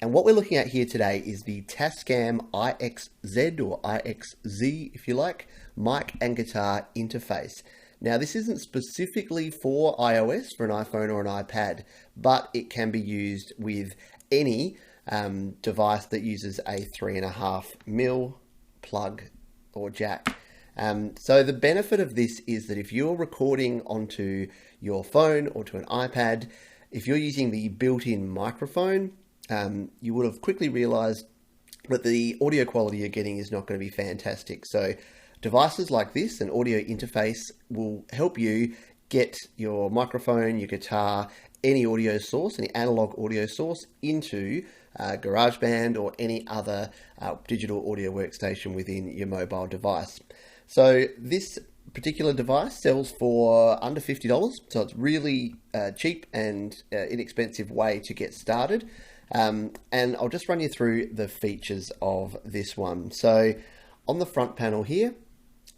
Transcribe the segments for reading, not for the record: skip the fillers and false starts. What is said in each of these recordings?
And what we're looking at here today is the Tascam IXZ or IXZ, if you like, mic and guitar interface. Now, this isn't specifically for iOS, for an iPhone or an iPad, but it can be used with any device that uses a 3.5mm plug or jack. So the benefit of this is that if you're recording onto your phone or to an iPad, if you're using the built-in microphone, you would have quickly realized that the audio quality you're getting is not going to be fantastic. So devices like this, an audio interface, will help you get your microphone, your guitar, any audio source, any analog audio source into GarageBand or any other digital audio workstation within your mobile device. So this particular device sells for under $50, so it's really cheap and inexpensive way to get started. And I'll just run you through the features of this one. So on the front panel here,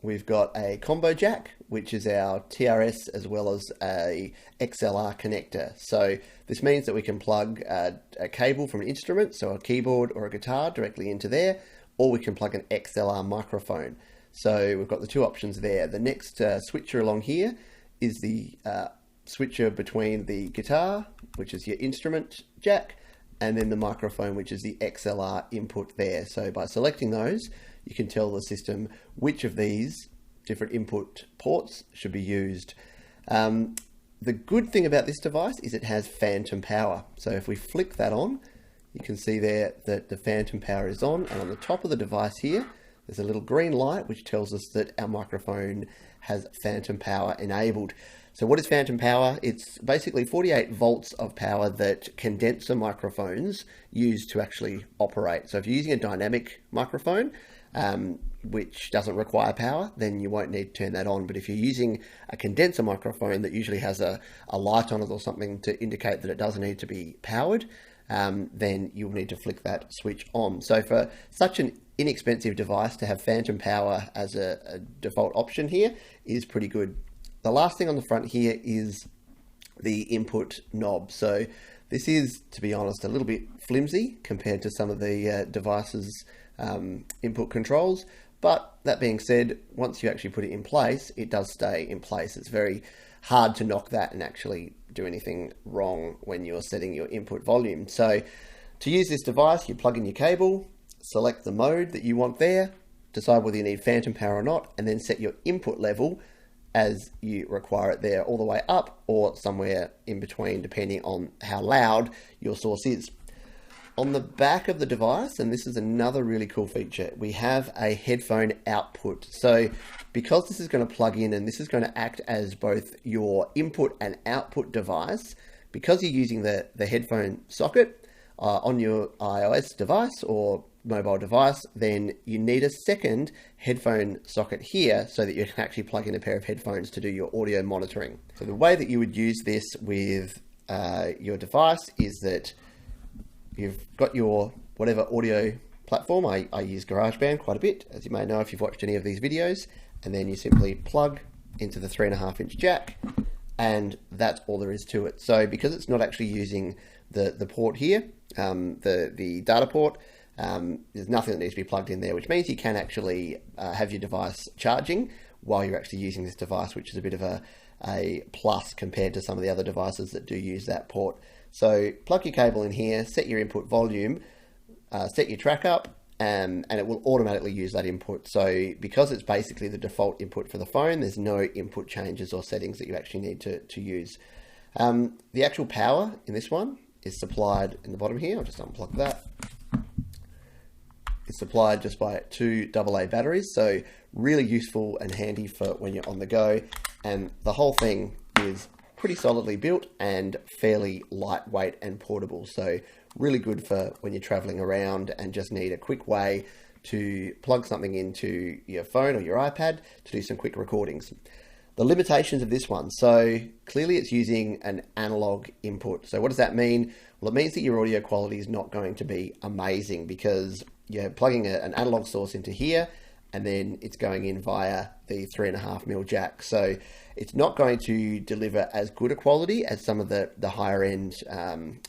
we've got a combo jack, which is our TRRS as well as a XLR connector. So this means that we can plug a cable from an instrument, so a keyboard or a guitar, directly into there, or we can plug an XLR microphone. So we've got the two options there. The next switcher along here is the switcher between the guitar, which is your instrument jack, and then the microphone, which is the XLR input there. So by selecting those, you can tell the system which of these different input ports should be used. The good thing about this device is it has phantom power. So if we flick that on, you can see there that the phantom power is on, and on the top of the device here, there's a little green light which tells us that our microphone has phantom power enabled. So what is phantom power? It's basically 48 volts of power that condenser microphones use to actually operate. So if you're using a dynamic microphone, which doesn't require power, then you won't need to turn that on. But if you're using a condenser microphone that usually has a light on it or something to indicate that it does need to be powered, then you'll need to flick that switch on. So for such an inexpensive device to have phantom power as a default option here is pretty good. The last thing on the front here is the input knob. So this is, to be honest, a little bit flimsy compared to some of the device's input controls. But that being said, once you actually put it in place, it does stay in place. It's very hard to knock that and actually do anything wrong when you're setting your input volume. So to use this device, you plug in your cable, select the mode that you want there, decide whether you need phantom power or not, and then set your input level as you require it there, all the way up or somewhere in between, depending on how loud your source is. On the back of the device, and this is another really cool feature, we have a headphone output. So because this is going to plug in and this is going to act as both your input and output device, because you're using the headphone socket on your iOS device or mobile device, then you need a second headphone socket here so that you can actually plug in a pair of headphones to do your audio monitoring. So the way that you would use this with your device is that you've got your whatever audio platform. I use GarageBand quite a bit, as you may know if you've watched any of these videos, and then you simply plug into the 3.5-inch jack, and that's all there is to it. So because it's not actually using the port here, the data port, there's nothing that needs to be plugged in there, which means you can actually have your device charging while you're actually using this device, which is a bit of a plus compared to some of the other devices that do use that port. So plug your cable in here, set your input volume, set your track up, and it will automatically use that input. So because it's basically the default input for the phone, there's no input changes or settings that you actually need to use. The actual power in this one is supplied in the bottom here. I'll just unplug that. It's supplied just by two AA batteries, so really useful and handy for when you're on the go. And the whole thing is pretty solidly built and fairly lightweight and portable. So really good for when you're traveling around and just need a quick way to plug something into your phone or your iPad to do some quick recordings. The limitations of this one. So clearly it's using an analog input. So what does that mean? Well, it means that your audio quality is not going to be amazing because you're plugging an analog source into here and then it's going in via the 3.5mm jack. So it's not going to deliver as good a quality as some of the higher end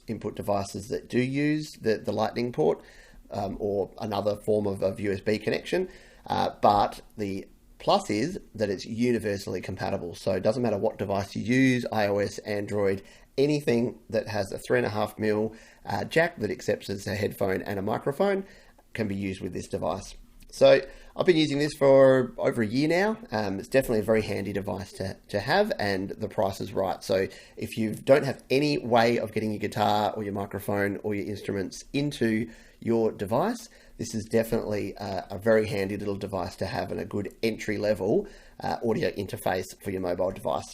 input devices that do use the lightning port or another form of USB connection. But the plus is that it's universally compatible. So it doesn't matter what device you use, iOS, Android, anything that has a 3.5mm jack that accepts as a headphone and a microphone can be used with this device. So I've been using this for over a year now. It's definitely a very handy device to have, and the price is right. So if you don't have any way of getting your guitar or your microphone or your instruments into your device, this is definitely a very handy little device to have and a good entry level audio interface for your mobile device.